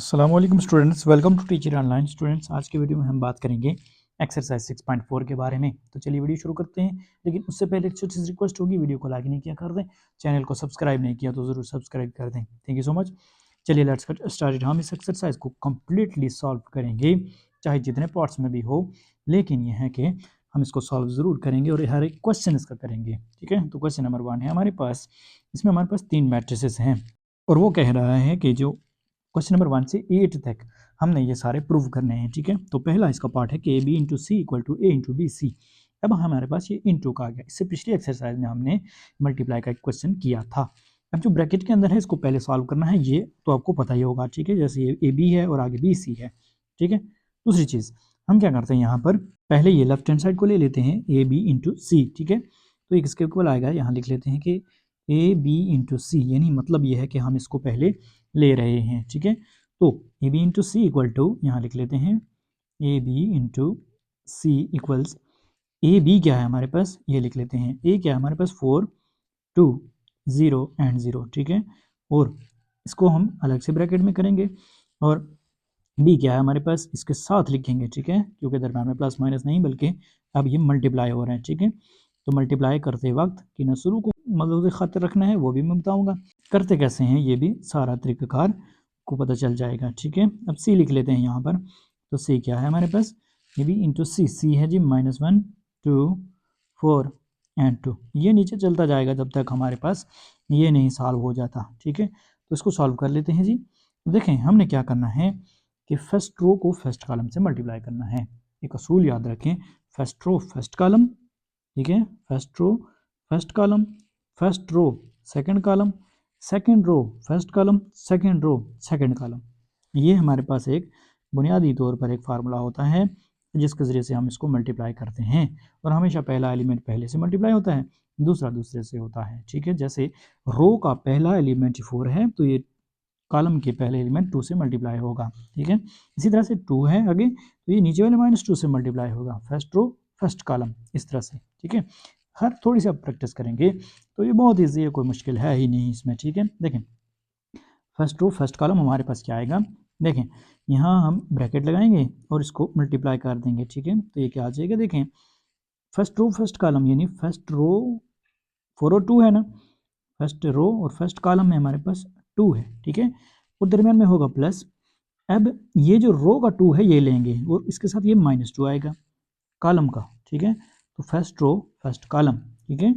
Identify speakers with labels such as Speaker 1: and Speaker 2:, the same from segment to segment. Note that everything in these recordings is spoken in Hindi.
Speaker 1: अस्सलाम वालेकुम students, welcome to teacher online. Students, आज के वीडियो में हम बात करेंगे एक्सरसाइज 6.4 के बारे में। तो चलिए वीडियो शुरू करते हैं, लेकिन उससे पहले एक छोटी सी रिक्वेस्ट होगी, वीडियो को लाइक नहीं किया कर दें, चैनल को सब्सक्राइब नहीं किया तो ज़रूर सब्सक्राइब कर दें। Thank you so much. चलिए लेट्स गेट स्टार्टेड। हम इस एक्सरसाइज को कम्प्लीटली सॉल्व करेंगे, चाहे जितने पार्ट्स में भी हो, लेकिन यह है कि हम इसको सॉल्व ज़रूर करेंगे और हर एक क्वेश्चन इसका करेंगे। ठीक है, तो क्वेश्चन नंबर 1 है हमारे पास। इसमें हमारे पास 3 मैट्रिसेस हैं और वो कह रहा है कि जो क्वेश्चन नंबर 1 से 8 तक हमने ये सारे प्रूव करने हैं। ठीक है, तो पहला इसका पार्ट है कि A B into C equal to A into B C. अब हमारे पास ये इंटू का आ गया, इससे पिछली एक्सरसाइज में हमने मल्टीप्लाई का एक क्वेश्चन किया था। अब जो ब्रैकेट के अंदर है इसको पहले सॉल्व करना है, ये तो आपको पता ही होगा। ठीक है, जैसे ये ए बी है और आगे बी सी है। ठीक है, दूसरी चीज़ हम क्या करते हैं, यहाँ पर पहले ये लेफ्ट हैंड साइड को ले लेते हैं, ए बी इंटू सी। ठीक है, तो एक इसके इक्वल आएगा, यहाँ लिख लेते हैं कि ए बी इंटू सी, यानी मतलब ये है कि हम इसको पहले ले रहे हैं। ठीक है, तो A B into C equal to, यहाँ लिख लेते हैं A B into C equals, A B क्या है हमारे पास, ये लिख लेते हैं, ए क्या है हमारे पास 4 2 0 एंड 0। ठीक है, और इसको हम अलग से ब्रैकेट में करेंगे और बी क्या है हमारे पास, इसके साथ लिखेंगे। ठीक है, क्योंकि दरम्यान में प्लस माइनस नहीं बल्कि अब ये मल्टीप्लाई हो रहे हैं। ठीक है, तो मल्टीप्लाई करते वक्त कि न शुरू को मदद खातिर रखना है, वो भी मैं बताऊंगा करते कैसे हैं, ये भी सारा तरीक़ाकार को पता चल जाएगा। ठीक है, अब सी लिख लेते हैं यहाँ पर। तो सी क्या है हमारे पास, ये भी इंटू सी, सी है जी -1 2 4 एंड 2। ये नीचे चलता जाएगा जब तक हमारे पास ये नहीं सॉल्व हो जाता। ठीक है, तो इसको सॉल्व कर लेते हैं जी। देखें हमने क्या करना है कि फर्स्ट रो को फर्स्ट कॉलम से मल्टीप्लाई करना है। एक असूल याद रखें, फर्स्ट रो फर्स्ट कॉलम। ठीक है, first row first column, first row second column, second row first column, second row second column. ये हमारे पास एक बुनियादी तौर पर एक फार्मूला होता है जिसके ज़रिए से हम इसको मल्टीप्लाई करते हैं, और हमेशा पहला एलिमेंट पहले से मल्टीप्लाई होता है, दूसरा दूसरे से होता है। ठीक है, जैसे रो का पहला एलिमेंट 4 है तो ये कॉलम के पहले एलिमेंट 2 से मल्टीप्लाई होगा। ठीक है, इसी तरह से 2 है आगे तो ये नीचे वाले -2 से मल्टीप्लाई होगा, फर्स्ट रो फर्स्ट कॉलम, इस तरह से। ठीक है, हर थोड़ी सी आप प्रैक्टिस करेंगे तो ये बहुत ईजी है, कोई मुश्किल है ही नहीं इसमें। ठीक है, देखें फर्स्ट रो फर्स्ट कॉलम हमारे पास क्या आएगा, देखें यहाँ हम ब्रैकेट लगाएंगे और इसको मल्टीप्लाई कर देंगे। ठीक है, तो ये क्या आ जाएगा, देखें फर्स्ट रो फर्स्ट कॉलम, यानी फर्स्ट रो 4 और 2 है ना, फर्स्ट रो और फर्स्ट कॉलम में हमारे पास 2 है। ठीक है, और दरमियान में होगा प्लस। अब ये जो रो का 2 है ये लेंगे और इसके साथ ये -2 आएगा कॉलम का। ठीक है, तो फर्स्ट रो फर्स्ट कॉलम। ठीक है,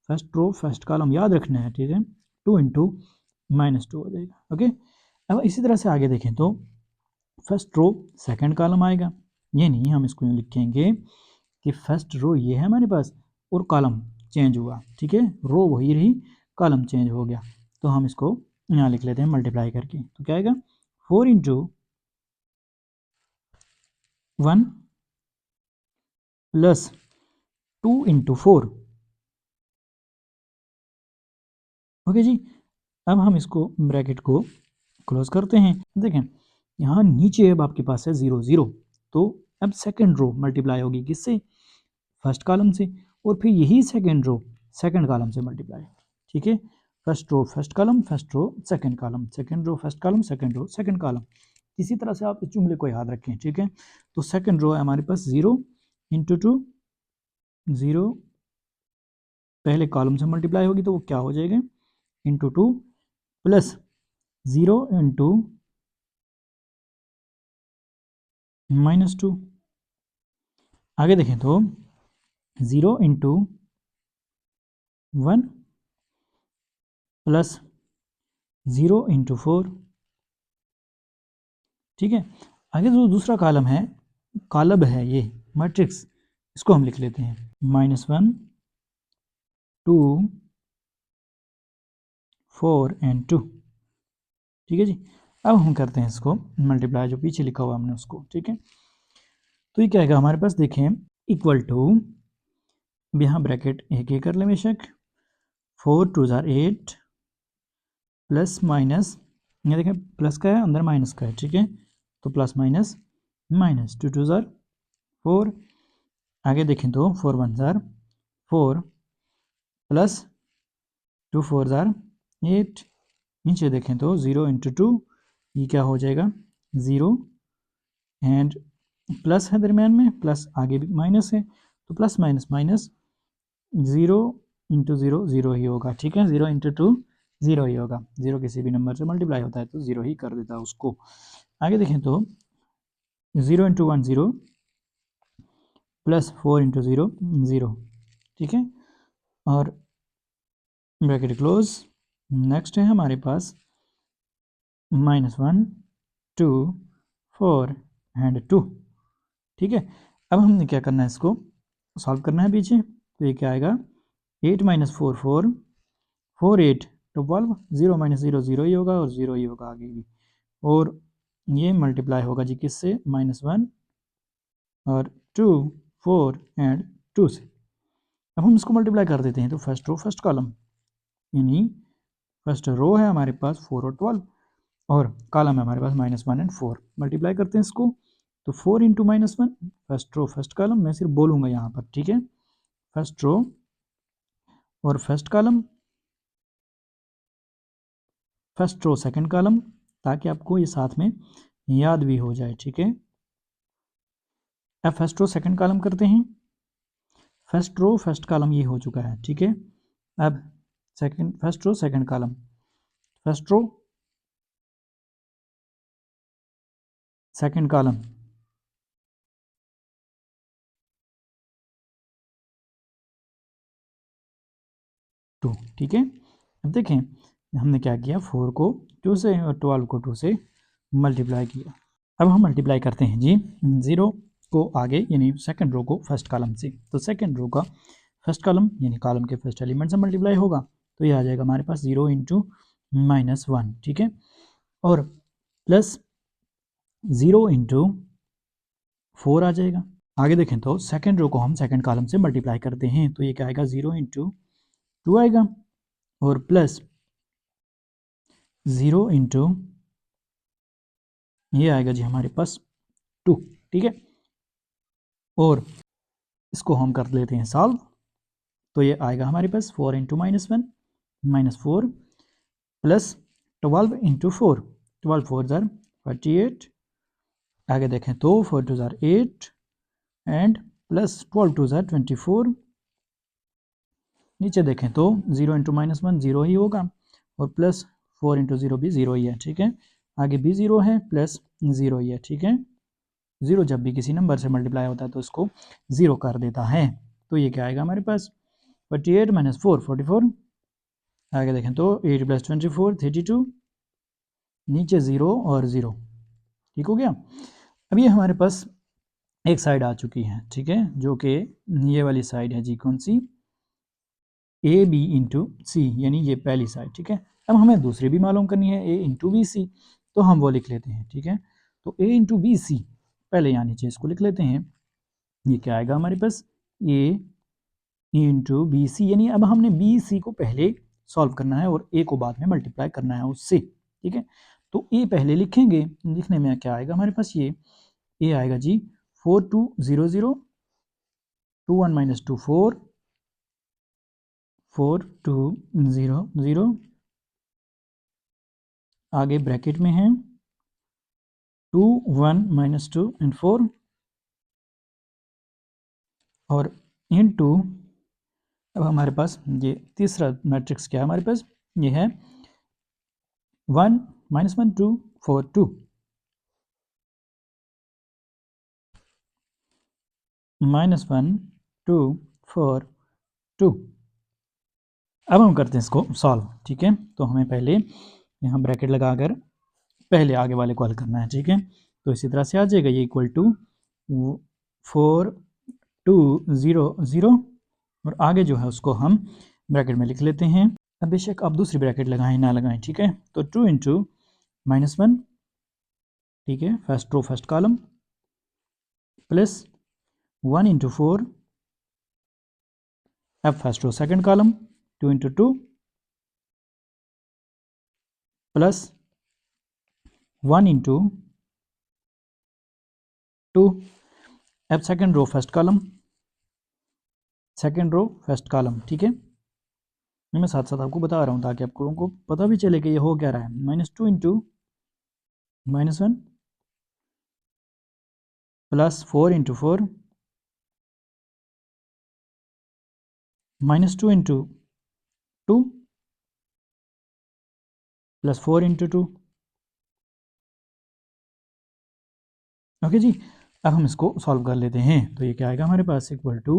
Speaker 1: फर्स्ट रो फर्स्ट कॉलम याद रखना है। ठीक है, 2 इंटू -2 हो जाएगा। ओके, अब इसी तरह से आगे देखें तो फर्स्ट रो सेकंड कॉलम आएगा, ये नहीं हम इसको यूँ लिखेंगे कि फर्स्ट रो ये है हमारे पास और कॉलम चेंज हुआ। ठीक है, रो वही रही, कॉलम चेंज हो गया, तो हम इसको यहाँ लिख लेते हैं मल्टीप्लाई करके। तो क्या आएगा, 4 इंटू 1 प्लस 2 इंटू 4। ओके जी, अब हम इसको ब्रैकेट को क्लोज करते हैं। देखें यहाँ नीचे अब आपके पास है 0 0, तो अब सेकंड रो मल्टीप्लाई होगी किससे, फर्स्ट कॉलम से, और फिर यही सेकंड रो सेकंड कॉलम से मल्टीप्लाई। ठीक है, first row first column, first row second column, second row first column, second row second column. इसी तरह से आप इस जुमले को याद रखें। ठीक है, तो सेकंड रो है हमारे पास 0 इंटू 2 0, पहले कॉलम से मल्टीप्लाई होगी तो वो क्या हो जाएगा, इंटू 2 प्लस 0 इंटू -2। आगे देखें तो 0 इंटू 1 प्लस 0 इंटू 4। ठीक है, आगे जो दूसरा कॉलम है, कॉलम है ये मैट्रिक्स, इसको हम लिख लेते हैं -1 2 4 एंड 2। ठीक है जी, अब हम करते हैं इसको मल्टीप्लाई, जो पीछे लिखा हुआ हमने उसको। ठीक है, तो ये क्या आएगा हमारे पास, देखें इक्वल टू, यहाँ ब्रैकेट एक कर लें बेशक, 4 2 8 प्लस माइनस, ये देखें प्लस का है अंदर माइनस का है। ठीक है, तो प्लस माइनस माइनस, 2 2 4, आगे देखें तो 4 1 4 प्लस 2 4 8, नीचे देखें तो 0 इंटू 2, ये क्या हो जाएगा 0 एंड प्लस है दरम्यान में, प्लस आगे भी माइनस है, तो प्लस माइनस माइनस 0 इंटू 0 0 ही होगा, ठीक है। 0 इंटू 2 0 ही होगा, 0 किसी भी नंबर से मल्टीप्लाई होता है तो 0 ही कर देता है उसको। आगे देखें तो 0 इंटू 1 0 प्लस 4 इंटू 0 0, ठीक है। और ब्रैकेट क्लोज। नेक्स्ट है हमारे पास -1 2 4 एंड 2, ठीक है। अब हमने क्या करना है, इसको सॉल्व करना है पीछे, तो ये क्या आएगा 8 माइनस 4 4 4 8 12, 0 माइनस 0 0 ही होगा और 0 ही होगा आगे भी, और ये मल्टीप्लाई होगा जी किससे, -1 और 2 4 एंड 2 से। अब हम इसको मल्टीप्लाई कर देते हैं, तो फर्स्ट रो फर्स्ट कॉलम, यानी फर्स्ट रो है हमारे पास 4 और 12, और कॉलम है हमारे पास -1 एंड 4, मल्टीप्लाई करते हैं इसको, तो 4 into -1 first row first column, मैं सिर्फ बोलूँगा यहाँ पर, ठीक है। फर्स्ट रो और first column, first row second column, ताकि आपको ये साथ में याद भी हो जाए, ठीक है। अब फर्स्ट रो सेकंड कॉलम करते हैं, फर्स्ट रो फर्स्ट कॉलम ये हो चुका है, ठीक है। अब second, first row second column, first row second column, two, ठीक है। अब देखें हमने क्या किया, 4 को 2 से और 12 को 2 से मल्टीप्लाई किया। अब हम मल्टीप्लाई करते हैं जी 0 को आगे, यानी सेकंड रो को फर्स्ट कॉलम से, तो सेकंड रो का फर्स्ट कॉलम यानी कॉलम के फर्स्ट एलिमेंट से मल्टीप्लाई होगा, तो ये आ जाएगा हमारे पास 0 इंटू -1, ठीक है, और प्लस 0 इंटू 4 आ जाएगा। आगे देखें तो सेकंड रो को हम सेकंड कॉलम से मल्टीप्लाई करते हैं, तो ये क्या आएगा 0 इंटू 2 आएगा, और प्लस 0 इंटू ये आएगा जी हमारे पास 2, ठीक है। और इसको हम कर लेते हैं सॉल्व, तो ये आएगा हमारे पास 4 इंटू -1 -4 प्लस 12 इंटू 4, 12 4 ज़ार 48, आगे देखें तो 4 2 ज़ार 8 एंड प्लस 12 2 ज़ार 24, नीचे देखें तो 0 इंटू -1 0 ही होगा, और प्लस 4 इंटू 0 भी 0 ही है, ठीक है। आगे भी 0 है, प्लस 0 ही है, ठीक है। 0 जब भी किसी नंबर से मल्टीप्लाई होता है तो इसको 0 कर देता है, तो ये क्या आएगा हमारे पास 48 - 4 44, आगे देखें तो 8 + 24 32, नीचे 0 और 0, ठीक हो गया। अब ये हमारे पास एक साइड आ चुकी है, ठीक है, जो कि ये वाली साइड है जी, कौन सी, ए बी इंटू सी, यानी ये पहली साइड, ठीक है। अब हमें दूसरी भी मालूम करनी है, ए इंटू बी सी, तो हम वो लिख लेते हैं, ठीक है। तो ए इंटू बी सी पहले यहाँ नीचे इसको लिख लेते हैं, ये क्या आएगा हमारे पास ए इंटू बी सी, यानी अब हमने बी सी को पहले सॉल्व करना है और ए को बाद में मल्टीप्लाई करना है उससे, ठीक है। तो ए पहले लिखेंगे, लिखने में क्या आएगा हमारे पास, ये ए आएगा जी 4 2 0 0 2 1 - 2 4 4 2 0 0, आगे ब्रैकेट में है 2 1 - 2 एंड 4, और इनटू, अब हमारे पास ये तीसरा मैट्रिक्स क्या है हमारे पास, ये है 1 -1 2 4 2, -1 2 4 2। अब हम करते हैं इसको सॉल्व, ठीक है। तो हमें पहले यहाँ ब्रैकेट लगाकर पहले आगे वाले को हल करना है, ठीक है। तो इसी तरह से आ जाएगा ये इक्वल टू 4 2 0 0, और आगे जो है उसको हम ब्रैकेट में लिख लेते हैं। अब बेशक आप दूसरी ब्रैकेट लगाएं ना लगाएं, ठीक है। तो 2 इंटू -1, ठीक है, first row first column, plus 1 into 4, अब first row second column, 2 into 2 plus 1 into 2, अब second row first column, second row first column, ठीक है। मैं साथ साथ आपको बता रहा हूँ ताकि आप लोगों को पता भी चले कि ये हो क्या रहा है, -2 इंटू -1 प्लस 4 × 4 -2 × 2 प्लस 4 × 2। ओके जी। अब हम इसको सॉल्व कर लेते हैं। तो ये क्या आएगा हमारे पास, इक्वल टू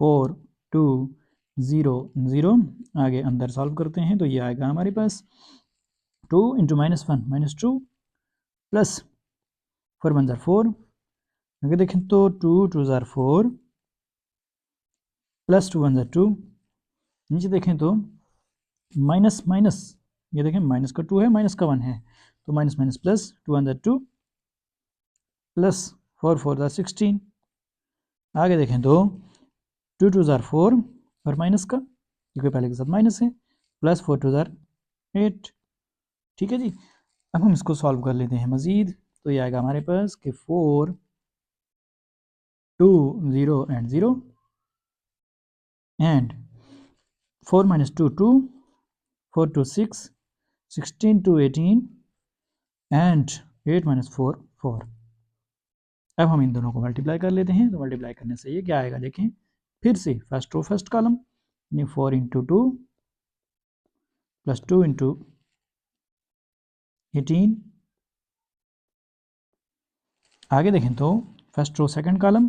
Speaker 1: 4 2 0 0। आगे अंदर सॉल्व करते हैं तो ये आएगा हमारे पास 2 × -1 -2 प्लस 4 1 4। आगे देखें तो 2 2 4 प्लस 2 1 2। नीचे देखें तो माइनस माइनस, ये देखें माइनस का 2 है, माइनस का 1 है, तो माइनस माइनस प्लस 2 1 2 प्लस 4 4 16। आगे देखें तो 2 2 4 और माइनस का, क्योंकि पहले के साथ माइनस है, प्लस 4 2 8। ठीक है जी। अब हम इसको सॉल्व कर लेते हैं मज़ीद। तो ये आएगा हमारे पास कि 4 2 0 एंड 0 एंड 4 -2 2 4 2 6 16 2 18 एंड 8 -4 4। अब हम इन दोनों को मल्टीप्लाई कर लेते हैं। तो मल्टीप्लाई करने से ये क्या आएगा, देखें फिर से फर्स्ट रो फर्स्ट कॉलम, यानी 4 × 2 प्लस 2 × 18। आगे देखें तो फर्स्ट रो सेकंड कॉलम,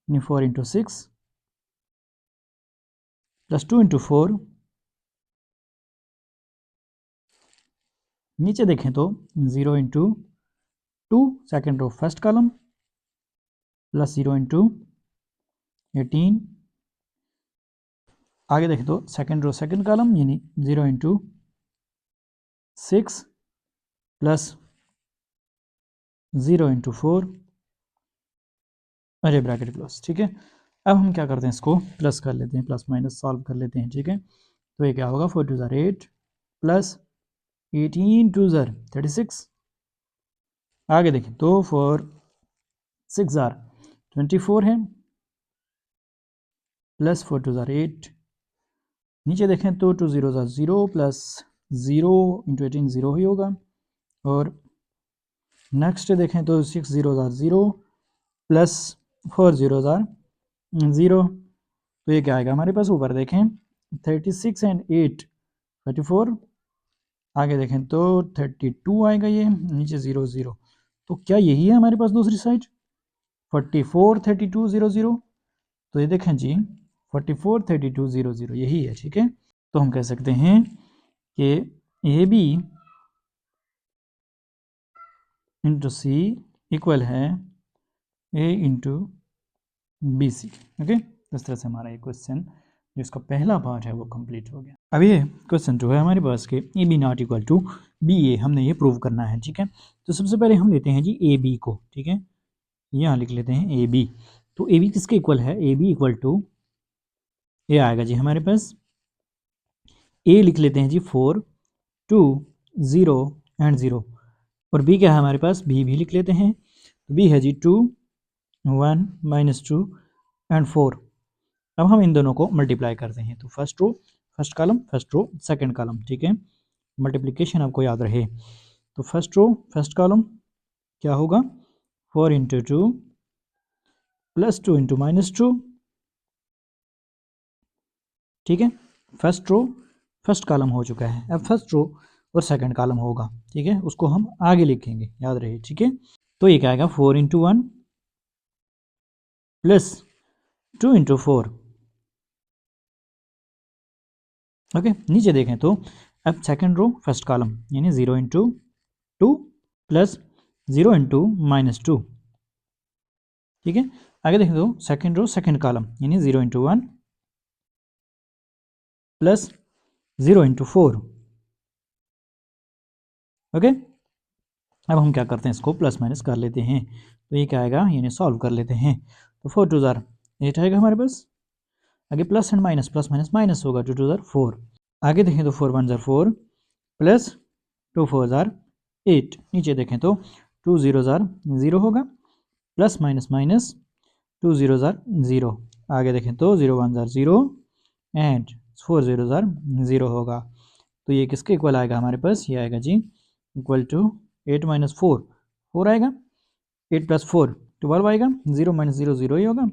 Speaker 1: यानी 4 × 6 प्लस 2 × 4। नीचे देखें तो 0 × 2 second row first column plus 0 × 18। आगे देखें तो सेकंड रो सेकंड कॉलम, यानी 0 × 6 प्लस 0 × 4 अरे ब्रैकेट क्लोज। ठीक है। अब हम क्या करते हैं, इसको प्लस कर लेते हैं, प्लस माइनस सॉल्व कर लेते हैं। ठीक है। तो ये क्या होगा, 4 2 8 प्लस 18 2 36। आगे देखें तो 4 6 24 है, प्लस 4 2 8। नीचे देखें तो 2 0 0 प्लस 0 × 18 0 ही होगा। और नेक्स्ट देखें तो 6 0 0 प्लस 4 0 0। तो ये क्या आएगा हमारे पास, ऊपर देखें 36 एंड 8 34। आगे देखें तो 32 आएगा, ये नीचे 0 0। तो क्या यही है हमारे पास दूसरी साइड 44 32 0 0। तो ये देखें जी 44 32 0 0 यही है। ठीक है। तो हम कह सकते हैं कि A B into C equal है A into B C. Okay. इस तरह से हमारा ये क्वेश्चन जो इसका पहला पार्ट है वो कंप्लीट हो गया। अब ये क्वेश्चन जो है हमारे पास के A B not equal to B A, हमने ये प्रूव करना है। ठीक है। तो सबसे पहले हम लेते हैं जी ए बी को। ठीक है। यहाँ लिख लेते हैं ए बी। तो ए बी किसके इक्वल है, ए बी इक्वल टू ये आएगा जी हमारे पास, ए लिख लेते हैं जी 4 2 0 एंड 0। और बी क्या है हमारे पास, बी भी लिख लेते हैं। तो बी है जी 2 1 -2 एंड 4। अब हम इन दोनों को मल्टीप्लाई करते हैं। तो first row first column, first row second column. ठीक है। मल्टीप्लिकेशन आपको याद रहे। तो फर्स्ट रो फर्स्ट कॉलम क्या होगा, 4 × 2 प्लस 2 × -2। ठीक है। फर्स्ट रो फर्स्ट कॉलम हो चुका है। अब फर्स्ट रो और सेकंड कॉलम होगा। ठीक है। उसको हम आगे लिखेंगे, याद रहे। ठीक है। तो ये क्या आएगा, 4 × 1 प्लस 2 × 4। ओके। नीचे देखें तो अब सेकंड रो फर्स्ट कॉलम, यानी 0 × 2 प्लस 0 × -2। ठीक है। आगे देखें तो सेकंड रो सेकंड कॉलम, यानी 0 × 1 प्लस 0 × 4। ओके। अब हम क्या करते हैं, इसको प्लस माइनस कर लेते हैं। तो ये क्या आएगा, यानी सॉल्व कर लेते हैं। तो 4 2 8 आएगा हमारे पास। आगे plus and minus, plus minus minus होगा, 2 2 4। आगे देखें तो 4 1 4 प्लस 2 4 8। नीचे देखें तो 2 0 0 होगा, प्लस माइनस माइनस 2 0 0। आगे देखें तो 0 1 0 एंड 4 0 0 होगा। तो ये किसके इक्वल आएगा हमारे पास, ये आएगा जी इक्वल टू 8 - 4 4 आएगा, 8 + 4 12 आएगा, 0 माइनस 0 0 ही होगा,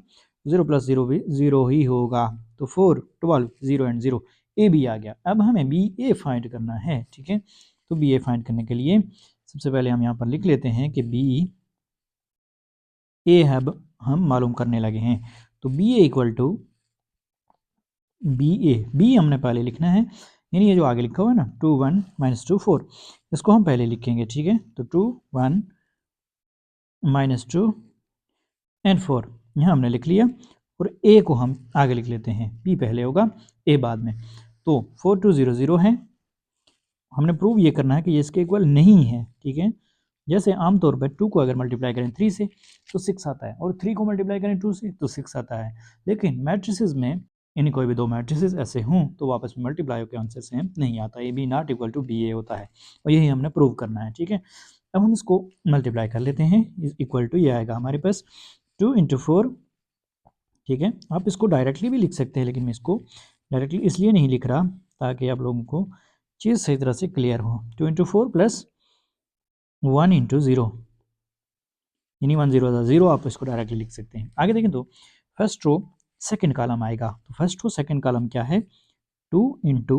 Speaker 1: 0 प्लस 0 भी 0 ही होगा। तो 4 12 0 एंड 0 ए बी आ गया। अब हमें बी ए फाइंड करना है, ठीक है। तो बी ए फाइंड करने के लिए सबसे पहले हम यहाँ पर लिख लेते हैं कि बी ए हम मालूम करने लगे हैं। तो B A equal to B A, B हमने पहले लिखना है, यानी ये जो आगे लिखा हुआ है ना 2 1 माइनस 2 4, इसको हम पहले लिखेंगे, ठीक है। तो 2 1 माइनस 2 एंड 4 यहाँ हमने लिख लिया, और ए को हम आगे लिख लेते हैं, बी पहले होगा ए बाद में। तो 4 2 0 0 है, हमने प्रूव ये करना है कि ये इसके इक्वल नहीं है, ठीक है। जैसे आमतौर पर 2 को अगर मल्टीप्लाई करें 3 से तो 6 आता है, और 3 को मल्टीप्लाई करें 2 से तो 6 आता है। लेकिन मैट्रिसेस में यानी कोई भी दो मैट्रिसेस ऐसे हों तो वापस में मल्टीप्लाई होकर आंसर सेम नहीं आता, A B not equal to B A होता है, और यही हमने प्रूव करना है, ठीक है। अब हम इसको मल्टीप्लाई कर लेते हैं, इक्वल टू ये आएगा हमारे पास 2 इंटू 4, ठीक है। आप इसको डायरेक्टली भी लिख सकते हैं, लेकिन मैं इसको डायरेक्टली इसलिए नहीं लिख रहा ताकि आप लोगों को चीज़ सही तरह से क्लियर हो। 2 इंटू 4 प्लस 1 इंटू 0, यानी 1 0 0, आप इसको डायरेक्टली लिख सकते हैं। आगे देखें तो फर्स्ट रो सेकंड कॉलम आएगा, तो फर्स्ट रो सेकंड कॉलम क्या है, 2 इंटू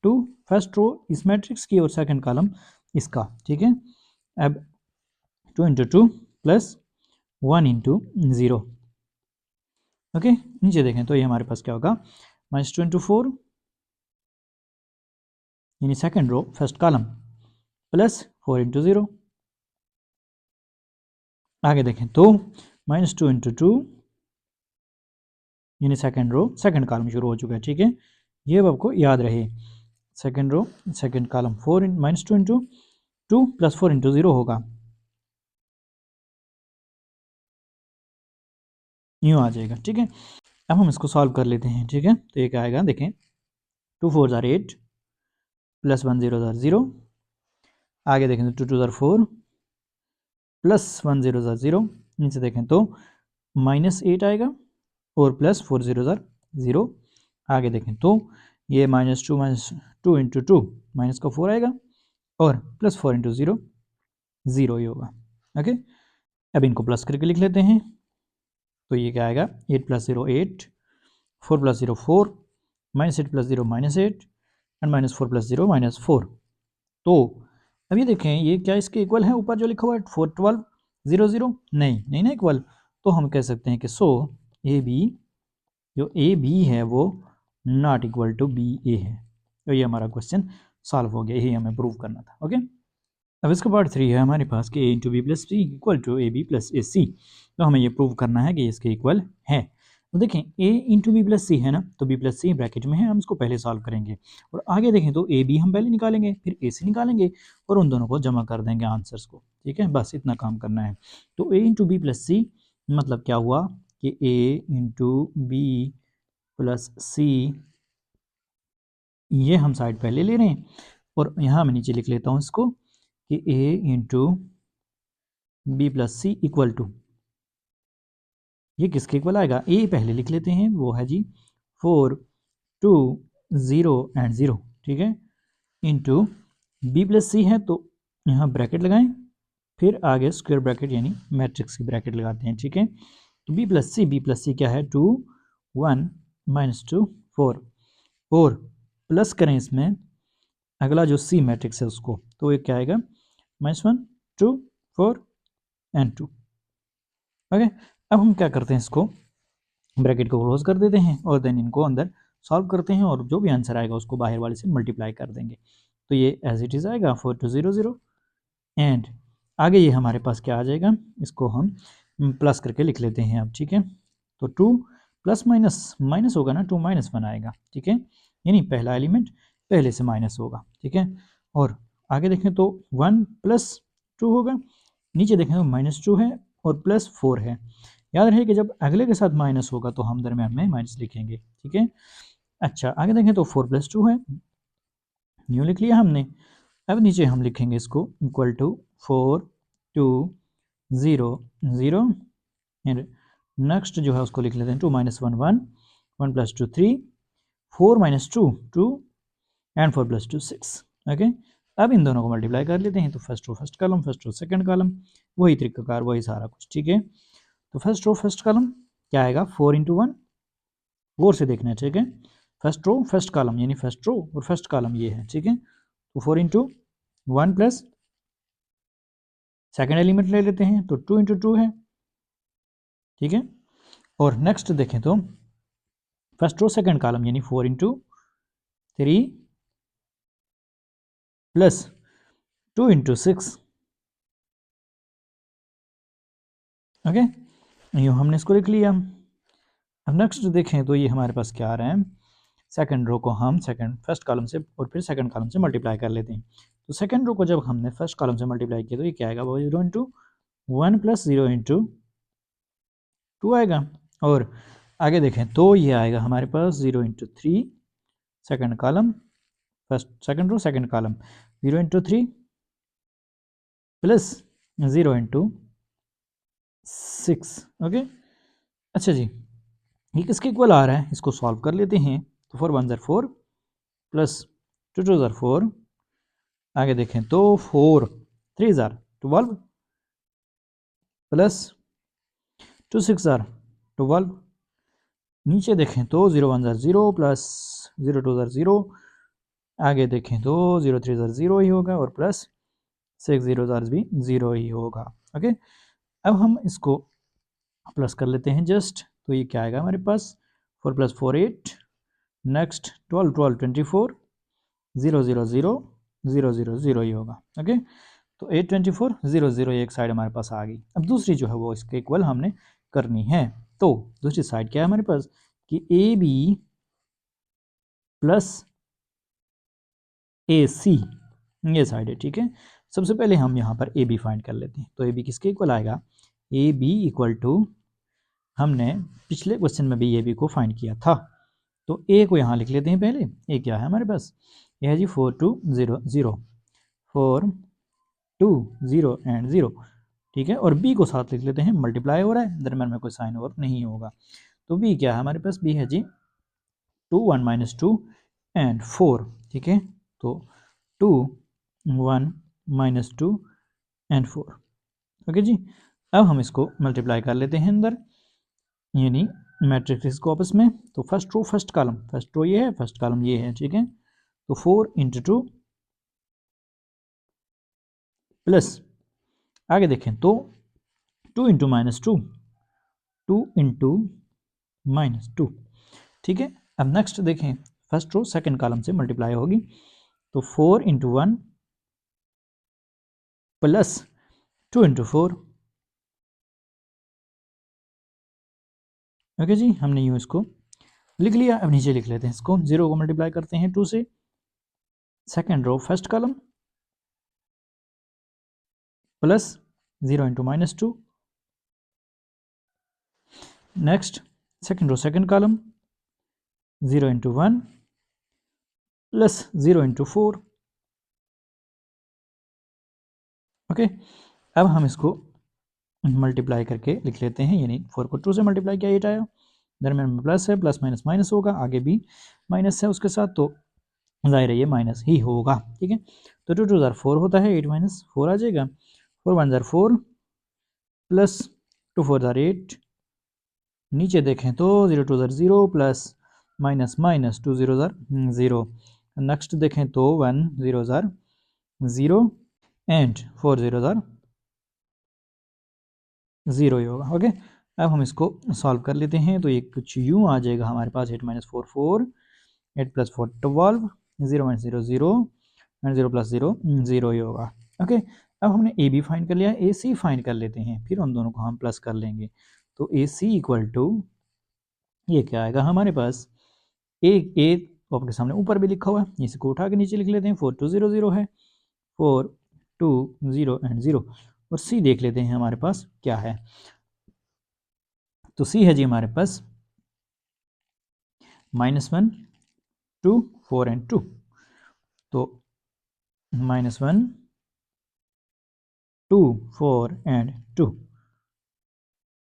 Speaker 1: 2, फर्स्ट रो इस मैट्रिक्स की और सेकंड कॉलम इसका, ठीक है। अब 2 इंटू 2 प्लस 1 इंटू 0, ओके। नीचे देखें तो ये हमारे पास क्या होगा, माइनस 2 इंटू 4, यानी second row first column, plus 4 into 0। आगे देखें तो माइनस 2 इंटू 2, यानी सेकंड रो सेकंड कॉलम शुरू हो चुका है, ठीक है। ये अब आपको याद रहे, second row second column 4 minus 2 into 2 plus 4 into 0 होगा, यूँ आ जाएगा, ठीक है। अब हम इसको सॉल्व कर लेते हैं, ठीक है। तो ये क्या आएगा, देखें 2 4 ज़ार 8 प्लस 1 0 ज़ार 0, आगे देखें तो 2 2 ज़ार 4 प्लस 1 0 ज़ार 0, नीचे देखें तो माइनस 8 आएगा और प्लस 4 0 ज़ार 0। आगे देखें तो ये माइनस 2 इंटू 2 माइनस का 4 आएगा, और प्लस 4 इंटू 0 0 ही होगा, ओके। अब इनको प्लस करके लिख लेते हैं, तो ये क्या आएगा, 8 plus 0 8, 4 plus 0 4, minus 8 plus 0 minus 8, and minus 4 plus 0 minus 4। तो अब ये देखें ये क्या इसके इक्वल है, ऊपर जो लिखा हुआ है 4 12 0 0, नहीं ना इक्वल। तो हम कह सकते हैं कि सो ए बी, जो ए बी है वो नॉट इक्वल टू बी ए है। तो ये हमारा क्वेश्चन सॉल्व हो गया, यही हमें प्रूव करना था, ओके। अब इसका पार्ट 3 है हमारे पास कि A into B plus C equal to A B plus A C. तो हमें ये प्रूव करना है कि इसके इक्वल है। तो देखें ए इंटू बी प्लस सी है ना, तो बी प्लस सी ब्रैकेट में है, हम इसको पहले सॉल्व करेंगे, और आगे देखें तो ए बी हम पहले निकालेंगे, फिर ए सी निकालेंगे, और उन दोनों को जमा कर देंगे आंसर्स को, ठीक है। बस इतना काम करना है। तो ए इंटू बी प्लस सी मतलब क्या हुआ कि ए इंटू बी प्लस सी, ये हम साइड पहले ले रहे हैं, और यहाँ मैं नीचे लिख लेता हूँ इसको कि A into B plus C equal to, ये किसके इक्वल आएगा, ए पहले लिख लेते हैं, वो है जी 4 2 0 एंड 0, ठीक है, इंटू बी प्लस सी है तो यहाँ ब्रैकेट लगाएं, फिर आगे स्क्वायर ब्रैकेट यानी मैट्रिक्स की ब्रैकेट लगाते हैं, ठीक है। तो बी प्लस सी क्या है 2 1 माइनस 2 4, और प्लस करें इसमें अगला जो सी मैट्रिक्स है उसको, तो ये क्या आएगा माइनस 1 2 4 एंड 2, ओके। अब हम क्या करते हैं, इसको ब्रैकेट को क्लोज कर देते हैं, और देन इनको अंदर सॉल्व करते हैं, और जो भी आंसर आएगा उसको बाहर वाले से मल्टीप्लाई कर देंगे। तो ये एज इट इज़ आएगा 4 2 0 0, एंड आगे ये हमारे पास क्या आ जाएगा, इसको हम प्लस करके लिख लेते हैं अब, ठीक है। तो 2 प्लस माइनस माइनस होगा ना, 2 माइनस 1 आएगा, ठीक है, यानी पहला एलिमेंट पहले से माइनस होगा, ठीक है। और आगे देखें तो 1 प्लस 2 होगा, नीचे देखें तो माइनस 2 है और प्लस 4 है। याद रहे कि जब अगले के साथ माइनस होगा तो हम दरम्यान में माइनस लिखेंगे, ठीक है। अच्छा आगे देखें तो 4 प्लस 2 है, न्यू लिख लिया हमने। अब नीचे हम लिखेंगे इसको इक्वल टू 4 2 0 0, एंड नेक्स्ट जो है उसको लिख लेते हैं 2 minus 1 1, 1 plus 2 3, 4 minus 2 2, and 4 plus 2 6, okay. अब इन दोनों को मल्टीप्लाई कर लेते हैं, तो first row first column, first row second column, वही तरीकाकार वही सारा कुछ, ठीक है। तो फर्स्ट रो फर्स्ट कॉलम क्या आएगा, 4 इंटू 1, गौर से देखना है, ठीक है। फर्स्ट रो फर्स्ट कॉलम यानी फर्स्ट रो और फर्स्ट कॉलम ये है, ठीक है। तो 4 इंटू 1 प्लस सेकेंड एलिमेंट ले लेते हैं तो 2 इंटू 2 है, ठीक है। और नेक्स्ट देखें तो फर्स्ट रो सेकेंड कॉलम यानी 4 इंटू 3 प्लस 2 इंटू 6, ओके, यूँ हमने इसको लिख लिया। अब नेक्स्ट देखें तो ये हमारे पास क्या आ रहा है, सेकंड रो को हम सेकंड फर्स्ट कॉलम से और फिर सेकंड कॉलम से मल्टीप्लाई कर लेते हैं। तो सेकंड रो को जब हमने फर्स्ट कॉलम से मल्टीप्लाई किया तो ये क्या आएगा, वो 0 इंटू 1 प्लस 0 इंटू 2 आएगा। और आगे देखें तो ये आएगा हमारे पास 0 into 3 second column, first second row second column, 0 into 3 plus 0 into 6, okay. अच्छा जी, ये किसके इक्वल आ रहा है, इसको सॉल्व कर लेते हैं। तो 4 1 ज़र 4 प्लस 2 2 ज़र 4, आगे देखें तो 4 3 ज़र 12 प्लस 2 6 ज़र 12, नीचे देखें तो 0 1 ज़र 0 प्लस 0 2 ज़र 0, आगे देखें तो 0 3 ज़र 0 ही होगा और प्लस 6 0 ज़र भी 0 ही होगा, ओके। अब हम इसको प्लस कर लेते हैं जस्ट, तो ये क्या आएगा हमारे पास, 4 प्लस 4 8, नेक्स्ट 12 12 24, 0 0 0 0 0 0 ही होगा, ओके। तो 8 24 0 0 एक साइड हमारे पास आ गई। अब दूसरी जो है वो इसके इक्वल हमने करनी है। तो दूसरी साइड क्या है हमारे पास कि ए बी प्लस ए सी, ये साइड है, ठीक है। सबसे पहले हम यहाँ पर ए बी फाइंड कर लेते हैं। तो ए बी किसके इक्वल आएगा, ए बी इक्वल टू, हमने पिछले क्वेश्चन में भी ए बी को फाइंड किया था। तो ए को यहाँ लिख लेते हैं पहले। ए क्या है हमारे पास, ये है जी 4 2 0 0, 4 2 0 एंड 0, ठीक है। और बी को साथ लिख लेते हैं, मल्टीप्लाई हो रहा है, दरम्यान में कोई साइन और नहीं होगा। तो बी क्या है हमारे पास, बी है जी 2 1 माइनस 2 एंड 4, ठीक है। तो 2 1 माइनस 2 एंड 4, ओके जी। अब हम इसको मल्टीप्लाई कर लेते हैं अंदर, यानी मैट्रिक्स को आपस में। तो first row first column, first row ये है फर्स्ट कॉलम ये है, ठीक है। तो 4 इंटू 2 प्लस, आगे देखें तो 2 इंटू माइनस 2, 2 इंटू माइनस 2, ठीक है। अब नेक्स्ट देखें, फर्स्ट रो सेकंड कॉलम से मल्टीप्लाई होगी, तो 4 इंटू 1 प्लस 2 इंटू 4, ओके जी। हमने यूँ इसको लिख लिया। अब नीचे लिख लेते हैं इसको, 0 को मल्टीप्लाई करते हैं 2 से, second row first column plus 0 into minus 2, next second row second column 0 into 1 plus 0 into 4, okay. अब हम इसको मल्टीप्लाई करके लिख लेते हैं, यानी 4 को 2 से मल्टीप्लाई किया 8 आया, दरम्यान में प्लस है, प्लस माइनस माइनस होगा, आगे भी माइनस है उसके साथ, तो जाहिर है ये माइनस ही होगा, ठीक है। तो 2 2 ज़र 4 होता है, 8 माइनस 4 आ जाएगा, 4 1 ज़र 4 प्लस 2 4 ज़र 8, नीचे देखें तो 0 2 ज़र 0 प्लस माइनस माइनस 2 0 ज़र 0, नेक्स्ट देखें तो 1 0 ज़र 0 एंड 4 0 ज़र 0 ही होगा, ओके। अब हम इसको सॉल्व कर लेते हैं। तो ये कुछ यूँ आ जाएगा हमारे पास, 8 minus 4 4, 8 plus 4 12, 0 minus 0 0 and 0 plus 0 0 ही होगा, ओके। अब हमने ए बी फाइंड कर लिया, ए सी फाइंड कर लेते हैं, फिर उन दोनों को हम प्लस कर लेंगे। तो ए सी इक्वल टू, ये क्या आएगा हमारे पास, ए तो आपके सामने ऊपर भी लिखा हुआ है, इसको उठा के नीचे लिख लेते हैं, 4 2 0 0 है, 4 2 0 एंड 0। और सी देख लेते हैं हमारे पास क्या है। तो सी है जी हमारे पास -1 2 4 एंड 2, तो -1 2 4 एंड 2।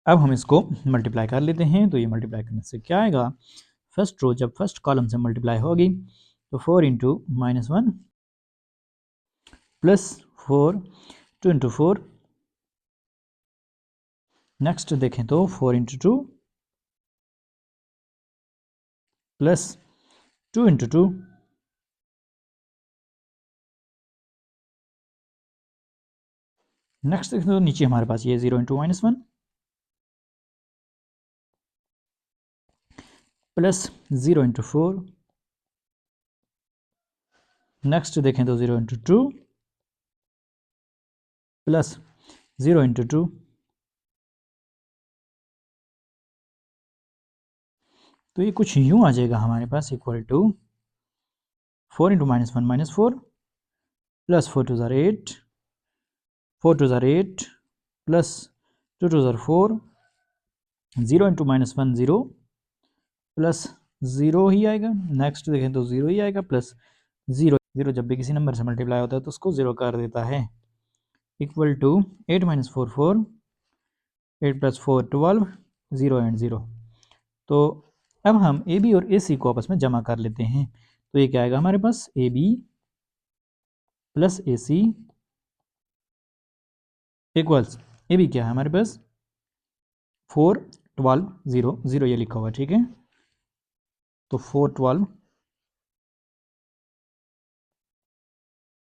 Speaker 1: अब हम इसको मल्टीप्लाई कर लेते हैं। तो ये मल्टीप्लाई करने से क्या आएगा, फर्स्ट रो जब फर्स्ट कॉलम से मल्टीप्लाई होगी तो 4 इंटू -1 प्लस 4 2 इंटू 4 नेक्स्ट देखें तो 4 इंटू 2 प्लस 2 इंटू 2 नेक्स्ट देखें तो नीचे हमारे पास ये 0 इंटू -1 प्लस 0 इंटू 4। नेक्स्ट देखें तो 0 इंटू 2 प्लस 0 इंटू 2। तो ये कुछ यूं आ जाएगा हमारे पास इक्वल टू 4 इंटू -1 -4 प्लस 4 टू ज़ार 8 4 टू ज़ार 8 प्लस 2 टू ज़ार 4 0 इंटू -1 0 प्लस 0 ही आएगा। नेक्स्ट देखें तो 0 ही आएगा प्लस 0 0 जब भी किसी नंबर से मल्टीप्लाई होता है तो उसको 0 कर देता है। Equal to 8 - 4 4 8 + 4 12 0 and 0। तो अब हम ए बी और ए सी को आपस में जमा कर लेते हैं। तो ये क्या आएगा हमारे पास A B plus A C equals A B क्या है हमारे पास 4 12 0 0 ये लिखा हुआ ठीक है। तो 4 12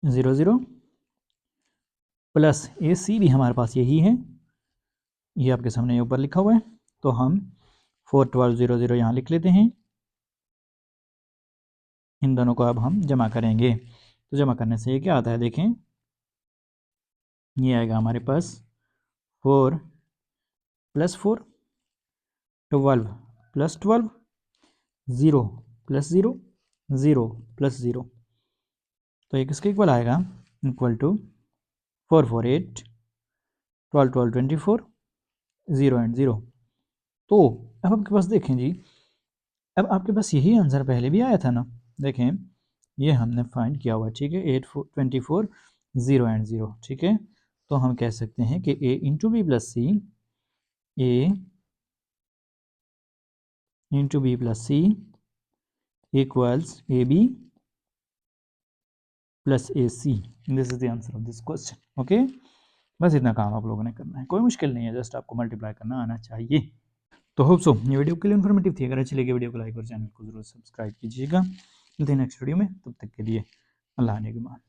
Speaker 1: 0 0 प्लस ए सी भी हमारे पास यही है, ये आपके सामने ऊपर लिखा हुआ है। तो हम 4 12 0 0 यहाँ लिख लेते हैं। इन दोनों को अब हम जमा करेंगे। तो जमा करने से ये क्या आता है देखें, ये आएगा हमारे पास 4 + 4 12 + 12 0 + 0 0 + 0। तो ये किसके इक्वल आएगा इक्वल टू 4 4 8 12 12 24 0 एंड 0। तो अब आपके पास देखें जी, अब आपके पास यही आंसर पहले भी आया था ना। देखें ये हमने फाइंड किया हुआ ठीक है 8 24 0 एंड 0 ठीक है। तो हम कह सकते हैं कि a into B plus C a into B plus C equals A B plus A C. This is the answer of this question. Okay, बस इतना काम आप लोगों ने करना है, कोई मुश्किल नहीं है, जस्ट आपको मल्टीप्लाई करना आना चाहिए। तो होप सो ये वीडियो के लिए इन्फॉर्मेटिव थी। अगर अच्छी लगी वीडियो को लाइक और चैनल को जरूर सब्सक्राइब कीजिएगा। मिलते हैं नेक्स्ट वीडियो में, तब तक के लिए अल्लाह ने के मान।